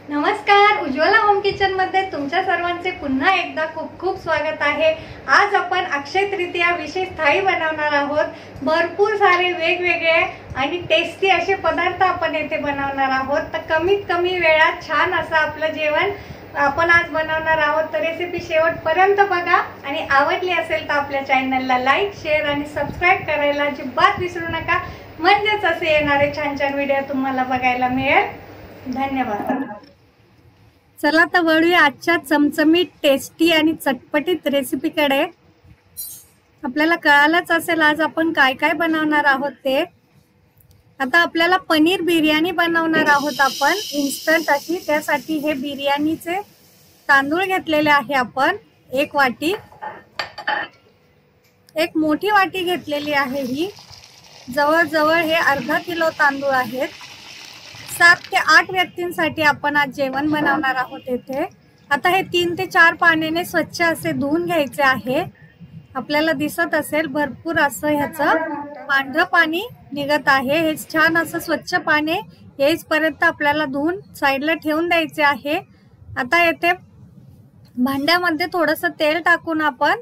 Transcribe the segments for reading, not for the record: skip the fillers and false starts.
नमस्कार, Ujjwala home kitchen मध्ये तुमच्या सर्वांचे पुन्हा एकदा खूप खूप स्वागत आहे। आज आपण अक्षय तृतीया विशेष थाळी बनवणार आहोत। भरपूर सारे वेगवेगळे आणि टेस्टी असे पदार्थ आपण येथे बनवणार आहोत। तर कमीत कमी वेळात छान असं आपलं जेवण आपण आज बनवणार आहोत। तर रेसिपी शेवटपर्यंत बघा आणि आवडली असेल तर आपल्या चॅनलला लाईक, शेअर आणि सबस्क्राइब करायला अजिबात विसरू नका, म्हणजेच असे येणारे छान छान व्हिडिओ तुम्हाला बघायला मिळेल। धन्यवाद। चला तर वळूया आजच्या चमचमीत, टेस्टी आणि चटपटीत रेसिपीकडे। आपल्याला कळालंच असेल आज आपण काय काय बनवणार आहोत ते। आता आपल्याला पनीर बिर्याणी बनवणार आहोत आपण इन्स्टंट अशी। त्यासाठी हे बिर्याणीचे तांदूळ घेतलेले आहे आपण एक वाटी, एक मोठी वाटी घेतलेली आहे ही। जवळजवळ हे अर्धा किलो तांदूळ आहेत। 7 ते 8 व्यक्तींसाठी आपण आज जेवण बनवणार आहोत येथे। आता हे 3 ते 4 पाण्याने स्वच्छ असे धुवून घ्यायचे आहे। आपल्याला दिसत असेल भरपूर असं ह्याचं पांढरं पाणी निघत आहे। हे छान असं स्वच्छ पाणी येईपर्यंत आपल्याला धुवून साईडला ठेवून द्यायचे आहे। आता येथे भांड्यामध्ये थोडंसं तेल टाकून आपण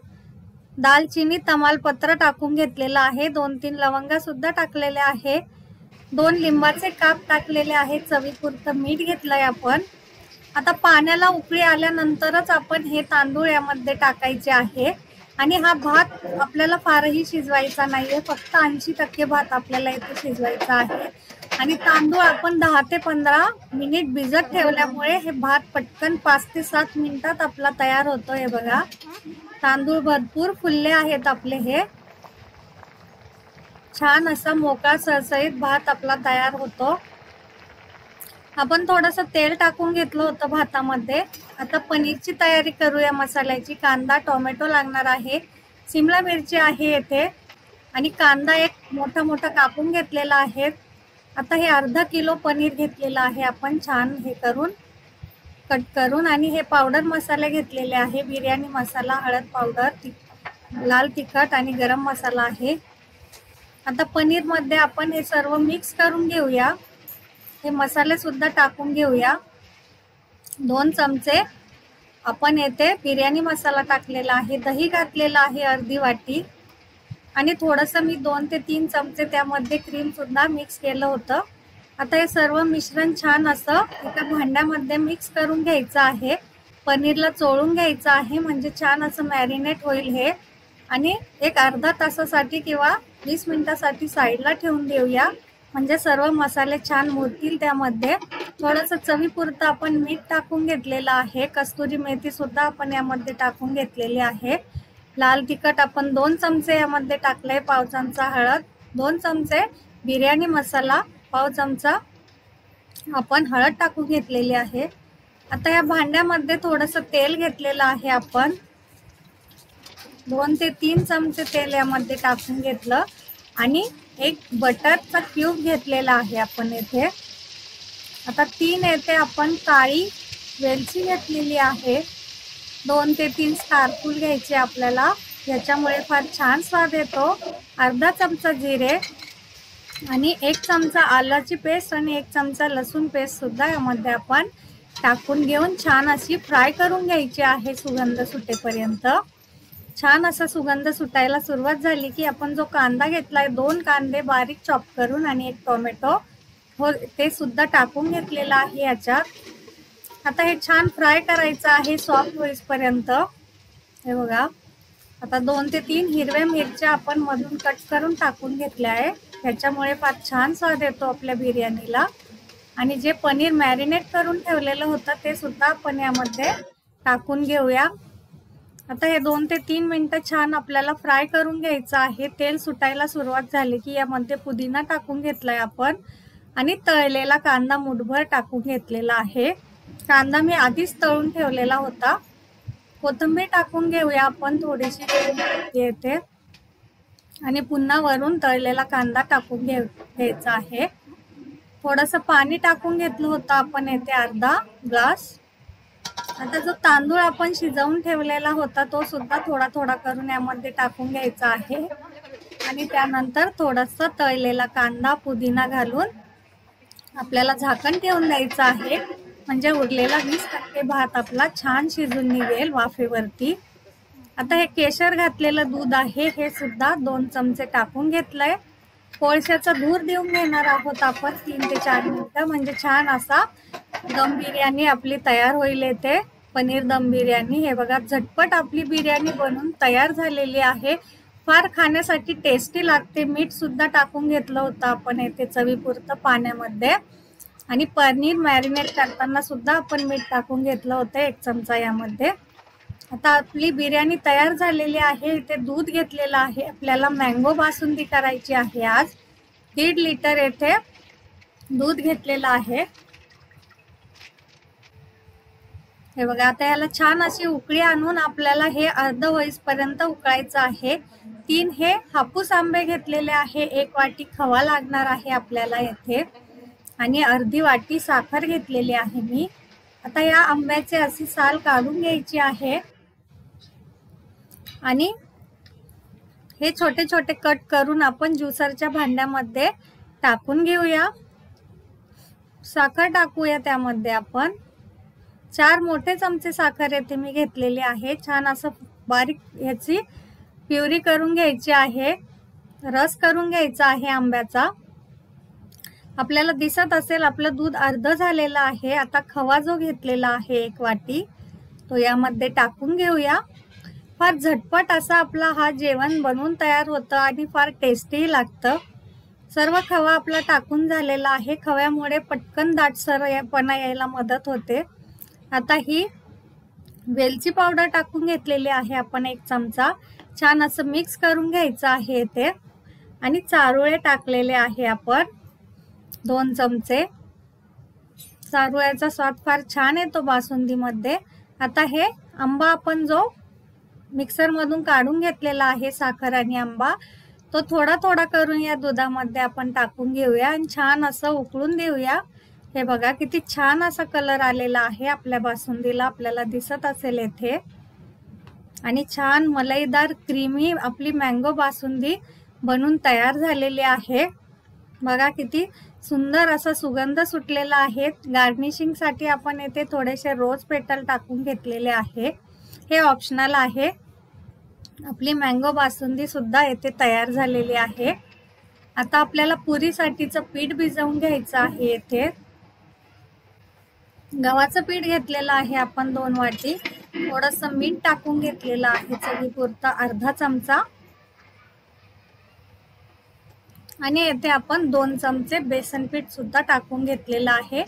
दालचिनी, तमालपत्र टाकून घेतलेलं आहे। 2-3 लवंगा सुद्धा टाकलेले आहे। 2 लिंबाचे काप टाकलेले आहेत। चवीपुरतं मीठ घेतलंय आपण। आता पाण्याला उकळी आल्यानंतरच आपण हे तांदूळ यामध्ये टाकायचे आहे। आणि हा भात आपल्याला फारही शिजवायचा नाहीये, फक्त 80% भात आपल्याला इथे शिजवायचा आहे। आणि तांदूळ आपण 10 ते 15 मिनिट भिजत ठेवल्यामुळे हे भात पटकन 5 ते 7 मिनिटात आपला तयार होतो। हे बघा, तांदूळ भरपूर फुलले आहेत आपले। हे छान असा मोकळा सरसरीत भात आपला तयार होतो। आपण थोडंसं तेल टाकून घेतलं होतं भातामध्ये। आता पनीरची तयारी करूया मसाल्याची। कांदा, टोमॅटो लागणार आहे, शिमला मिरची आहे येथे, आणि कांदा एक मोठा मोठा कापून घेतलेला आहे। आता हे अर्धा किलो पनीर घेतलेलं आहे आपण, छान हे करून कट करून। आणि हे पावडर मसाले घेतलेले आहे, बिर्याणी मसाला, हळद पावडर, लाल तिखट आणि गरम मसाला आहे। आता पनीर मध्ये आपण हे सर्व मिक्स करून घेऊया। हे मसाले सुद्धा टाकून घेऊया। 2 चमचे आपण येथे बिर्याणी मसाला टाकलेला आहे। दही घातलेला आहे अर्धी वाटी, आणि थोडंसं मी 2 ते 3 चमचे त्यामध्ये क्रीम सुद्धा मिक्स केलं होतं। आता हे सर्व मिश्रण छान असं एका भांड्यामध्ये मिक्स करून घ्यायचं आहे। पनीरला चोळून घ्यायचं आहे, म्हणजे छान असं मॅरिनेट होईल हे। आणि एक अर्धा तासासाठी किंवा 20 मिनिटासाठी साईडला ठेवून देऊया, म्हणजे सर्व मसाले छान मुरतील त्यामध्ये। थोडंसं चवीपुरतं आपण मीठ टाकून घेतलेलं आहे। कस्तुरी मेथी सुद्धा आपण यामध्ये टाकून घेतलेली आहे। लाल तिखट आपण 2 चमचे यामध्ये टाकले, पाव चमचा हळद, 2 चमचे बिर्याणी मसाला, पाव चमचा आपण हळद टाकून घेतलेली आहे। आता या भांड्यामध्ये थोडंसं तेल घेतलेलं आहे आपण, 2 ते 3 चमचे तेल यामध्ये टाकून घेतलं, आणि एक बटरचा क्यूब घेतलेला आहे आपण येथे। आता 3 येथे आपण काळी वेलची घेतलेली आहे। 2 ते 3 स्टारफूल घ्यायचे आपल्याला, याच्यामुळे फार छान स्वाद येतो। अर्धा चमचा जिरे, आणि 1 चमचा आल्याची पेस्ट आणि 1 चमचा लसूण पेस्ट सुद्धा यामध्ये आपण टाकून घेऊन छान अशी फ्राय करून घ्यायची आहे सुगंध सुटेपर्यंत। छान असा सुगंध सुटायला सुरुवात झाली की आपण जो कांदा घेतलाय, 2 कांदे बारीक चॉप करून, आणि 1 टोमॅटो हो ते सुद्धा टाकून घेतलेला आहे याच्यात। आता हे छान फ्राय करायचं आहे सॉफ्ट होईपर्यंत। हे बघा, आता 2 ते 3 हिरव्या मिरच्या आपण मधून कट करून टाकून घेतल्या आहे, त्याच्यामुळे फार छान स्वाद येतो आपल्या बिर्याणीला। आणि जे पनीर मॅरिनेट करून ठेवलेलं होतं ते सुद्धा आपण यामध्ये टाकून घेऊया। आता हे 2 ते 3 मिनिटं छान आपल्याला फ्राय करून घ्यायचं आहे। तेल सुटायला सुरुवात झाली की यामध्ये पुदिना टाकून घेतलाय आपण, आणि तळलेला कांदा मुठभर टाकून घेतलेला आहे। कांदा मी आधीच तळून ठेवलेला होता। कोथिंबीर टाकून घेऊया आपण थोडीशी येते, आणि पुन्हा वरून तळलेला कांदा टाकून घ्यायचा आहे। थोडंसं पाणी टाकून घेतलं होतं आपण येथे अर्धा ग्लास। आता जो तांदूळ आपण शिजवून ठेवलेला होता तो सुद्धा थोडा थोडा करून यामध्ये टाकून घ्यायचा आहे, आणि त्यानंतर थोडासा तळलेला कांदा, पुदिना घालून आपल्याला झाकण ठेवून द्यायचं आहे। म्हणजे उरलेला 20% भात आपला छान शिजून निघेल वाफेवरती। आता हे केशर घातलेलं दूध आहे हे सुद्धा 2 चमचे टाकून घेतलंय। कोळशाचा धूर देऊन घेणार आहोत आपण 3 ते 4 मिनिटं, म्हणजे छान असा दम बिर्याणी आपली तयार होईल येते। पनीर दम बिर्याणी हे बघा, झटपट आपली बिर्याणी बनून तयार झालेली आहे। फार खाण्यासाठी टेस्टी लागते। मीठ सुद्धा टाकून घेतलं होतं आपण येथे चवीपुरतं पाण्यामध्ये, आणि पनीर मॅरिनेट करताना सुद्धा आपण मीठ टाकून घेतलं होतं 1 चमचा यामध्ये। आता आपली बिर्याणी तयार झालेली आहे। इथे दूध घेतलेलं आहे, आपल्याला मँगो बासुंदी करायची आहे आज। 1.5 लिटर येथे दूध घेतलेलं आहे। हे बघा, आता याला छान अशी उकळी आणून आपल्याला हे अर्ध होईपर्यंत उकळायचं आहे। 3 हे हापूस आंबे घेतलेले आहे, 1 वाटी खवा लागणार आहे आपल्याला येथे, आणि अर्धी वाटी साखर घेतलेली आहे मी। आता या आंब्याचे अशी साल काढून घ्यायची आहे, आणि हे छोटे छोटे कट करून आपण ज्युसरच्या भांड्यामध्ये टाकून घेऊया। साखर टाकूया त्यामध्ये आपण। 4 मोठे चमचे साखर येथे मी घेतलेली आहे। छान असं बारीक याची प्युरी करून घ्यायची आहे, रस करून घ्यायचा आहे आंब्याचा। आपल्याला दिसत असेल आपलं दूध अर्ध झालेलं आहे। आता खवा जो घेतलेला आहे 1 वाटी तो यामध्ये टाकून घेऊया। फार झटपट असा आपला हा जेवण बनवून तयार होतं आणि फार टेस्टी लागतं। सर्व खवा आपला टाकून झालेला आहे। खव्यामुळे पटकन दाटसरपणा यायला मदत होते। आता ही वेलची पावडर टाकून घेतलेली आहे आपण 1 चमचा। छान असं मिक्स करून घ्यायचं आहे इथे, आणि चारोळे टाकलेले आहे आपण 2 चमचे। चारोळ्याचा स्वाद फार छान येतो बासुंदीमध्ये। आता हे आंबा आपण जो मिक्सर मधून काढून घेतलेला आहे, साखर आणि आंबा, तो थोडा थोडा करून या दुधामध्ये आपण टाकून घेऊया आणि छान असं उकळून देऊया। हे बघा किती छान असा कलर आलेला आहे आपल्या बासुंदीला, आपल्याला दिसत असेल येथे, आणि छान मलईदार क्रीमी आपली मँगो बासुंदी बनून तयार झालेली आहे। बघा किती सुंदर असा सुगंध सुटलेला आहे। गार्निशिंग साठी आपण येथे थोडेसे रोज पेटल टाकून घेतलेले आहे, हे ऑप्शनल आहे। आपली मँगो बासुंदी सुद्धा येथे तयार झालेली आहे। आता आपल्याला पुरीसाठीचं पीठ भिजवून घ्यायचं आहे। येथे गव्हाचं पीठ घेतलेलं आहे आपण 2 वाटी। थोडंसं मीठ टाकून घेतलेलं आहे चवीपुरता अर्धा चमचा, आणि येथे आपण 2 चमचे बेसन पीठ सुद्धा टाकून घेतलेलं आहे।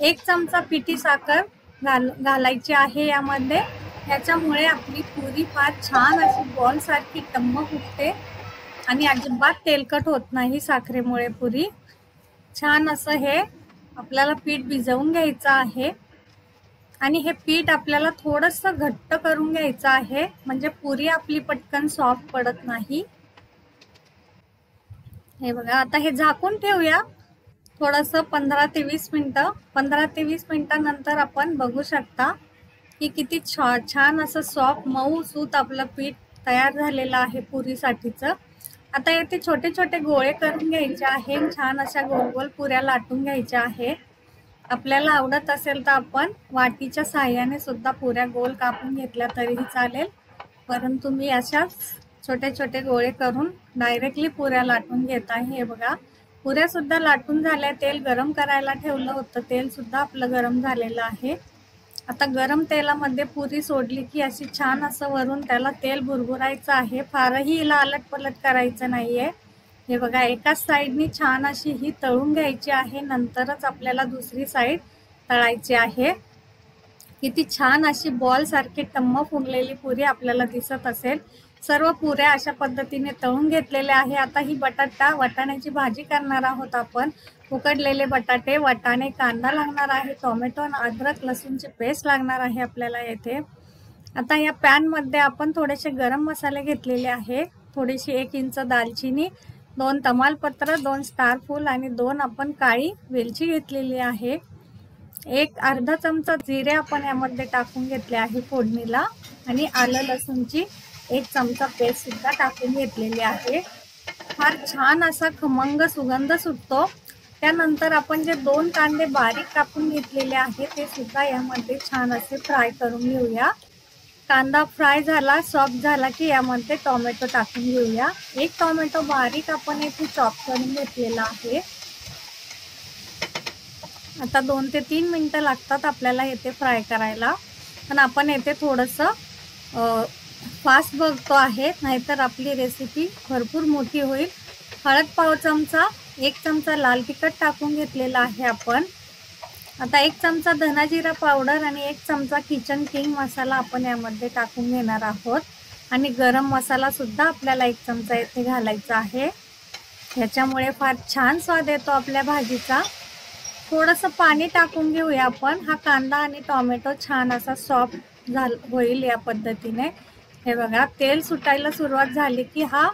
1 चमचा पिठी साखर घालायची आहे यामध्ये। याच्यामुळे आपली पुरी फार छान अशी बॉल सारखी टम्म फुगते आणि अजिबात तेलकट होत नाही साखरेमुळे पुरी। छान असं हे आपल्याला पीठ भिजवून घ्यायचं आहे, आणि हे पीठ आपल्याला थोडंसं घट्ट करून घ्यायचं आहे, म्हणजे पुरी आपली पटकन सॉफ्ट पडत नाही। हे बघा, आता हे झाकून ठेवूया थोडंसं 15 ते 20 मिनिटं। 15 ते 20 मिनिटांनंतर आपण बघू शकता की किती छान असं सॉफ्ट मऊ सूत आपलं पीठ तयार झालेलं आहे पुरीसाठीचं। आता येथे छोटे छोटे गोळे करून घ्यायचे आहे, छान अशा गोल गोल पुऱ्या लाटून घ्यायच्या आहे। आपल्याला आवडत असेल तर आपण वाटीच्या साहाय्याने सुद्धा पुऱ्या गोल कापून घेतल्या तरीही चालेल, परंतु मी अशाच छोटे छोटे गोळे करून डायरेक्टली पुऱ्या लाटून घेत आहे। हे बघा, पुऱ्या सुद्धा लाटून झाल्या। तेल गरम करायला ठेवलं होतं, तेल सुद्धा आपलं गरम झालेलं आहे। आता गरम तेलामध्ये पुरी सोडली की अशी छान असं वरून त्याला तेल भुरभुरायचं आहे, फारही हिला अलट पलट करायचं नाहीये। हे बघा, एकाच साईडनी छान अशी ही तळून घ्यायची आहे, नंतरच आपल्याला दुसरी साईड तळायची आहे। किती छान अशी बॉल सारखी टम्म फुगलेली पुरी आपल्याला दिसत असेल। सर्व पुऱ्या अशा पद्धतीने तळून घेतलेल्या आहे। आता ही वाटाण्याची भाजी करणार आहोत आपण। उकडलेले बटाटे, वाटाणे, कांदा लागणार आहे, टोमॅटो, अद्रक लसूणची पेस्ट लागणार आहे आपल्याला येथे। आता या पॅन मध्ये आपण थोडेसे गरम मसाले घेतलेले आहे, थोडीशी 1 इंच दालचिनी, 2 तमालपत्र, 2 स्टार फूल आणि 2 आपण काळी वेलची घेतलेली आहे। अर्धा चमचा जिरे आपण यामध्ये टाकून घेतले आहे फोडणीला, आणि आलं लसूणची 1 चमचा पेस्ट सुद्धा टाकून घेतलेली आहे। फार छान असा खमंग सुगंध सुटतो। त्यानंतर आपण जे 2 कांदे बारीक कापून घेतलेले आहे ते सुद्धा यामध्ये छान असे फ्राय करून घेऊया। कांदा फ्राय झाला, सॉफ्ट झाला की यामध्ये टोमॅटो टाकून घेऊया। एक टोमॅटो बारीक आपण इथे चॉप करून घेतलेला आहे। आता 2 ते 3 मिनिटं लागतात आपल्याला इथे फ्राय करायला, पण आपण इथे थोडंसं फास्ट बघतो आहे, नाहीतर आपली रेसिपी भरपूर मोठी होईल। हळद पाव चमचा, 1 चमचा लाल तिखट टाकून घेतलेला आहे आपण। आता 1 चमचा धना जिरा पावडर आणि 1 चमचा किचन किंग मसाला आपण यामध्ये टाकून घेणार आहोत। आणि गरम मसाला सुद्धा आपल्याला 1 चमचा इथे घालायचा आहे, याच्यामुळे फार छान स्वाद येतो आपल्या भाजीचा। थोडंसं पाणी टाकून घेऊया आपण। हा कांदा आणि टोमॅटो छान असा सॉफ्ट होईल या पद्धतीने। हे बघा, तेल सुटायला सुरुवात झाली की हा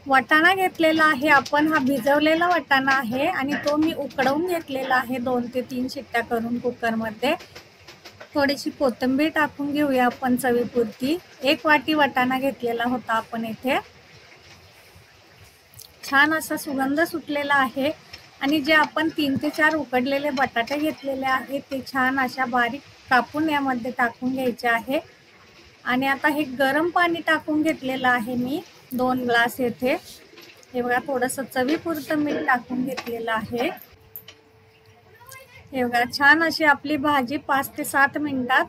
वाटाणा घेतलेला आहे आपण, हा भिजवलेला वाटाणा आहे आणि तो मी उकडवून घेतलेला आहे 2 ते 3 शिट्ट्या करून कुकरमध्ये। थोडीशी कोथिंबीर टाकून घेऊया आपण चवीपुरती। 1 वाटी वाटाणा घेतलेला होता आपण इथे। छान असा सुगंध सुटलेला आहे आणि जे आपण 3 ते 4 उकडलेले बटाटे घेतलेले आहेत ते छान अशा बारीक कापून यामध्ये टाकून घ्यायचे आहे। आणि आता हे गरम पाणी टाकून घेतलेलं आहे मी 2 ग्लास येथे। हे बघा, थोडंसं चवीपुरतं मीठ टाकून घेतलेलं आहे। हे बघा, छान अशी आपली भाजी 5 ते 7 मिनिटात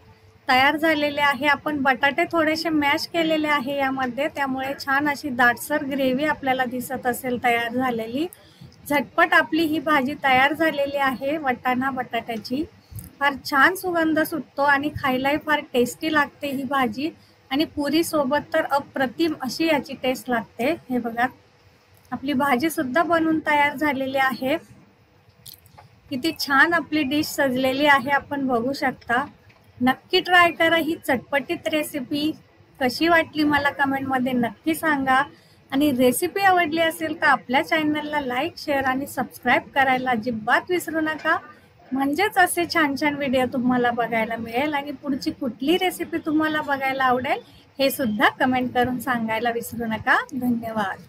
तयार झालेली आहे। आपण बटाटे थोडेसे मॅश केलेले आहे यामध्ये, त्यामुळे छान अशी दाटसर ग्रेव्ही आपल्याला दिसत असेल तयार झालेली। झटपट आपली ही भाजी तयार झालेली आहे वाटाणा बटाट्याची। फार छान सुगंध सुटतो आणि खायलाही फार टेस्टी लागते ही भाजी आणि पुरी सोबत तर अप्रतिम अशी याची टेस्ट लागते। हे बघा, आपली भाजी सुद्धा बनवून तयार झालेली आहे। किती छान आपली डिश सजलेली आहे, आपण बघू शकता। नक्की ट्राय करा ही चटपटीत रेसिपी। कशी वाटली मला कमेंटमध्ये नक्की सांगा आणि रेसिपी आवडली असेल तर आपल्या चॅनलला लाईक, शेअर आणि सबस्क्राईब करायला अजिबात विसरू नका, म्हणजेच असे छान छान व्हिडिओ तुम्हाला बघायला मिळेल। आणि पुढची कुठली रेसिपी तुम्हाला बघायला आवडेल हे सुद्धा कमेंट करून सांगायला विसरू नका। धन्यवाद।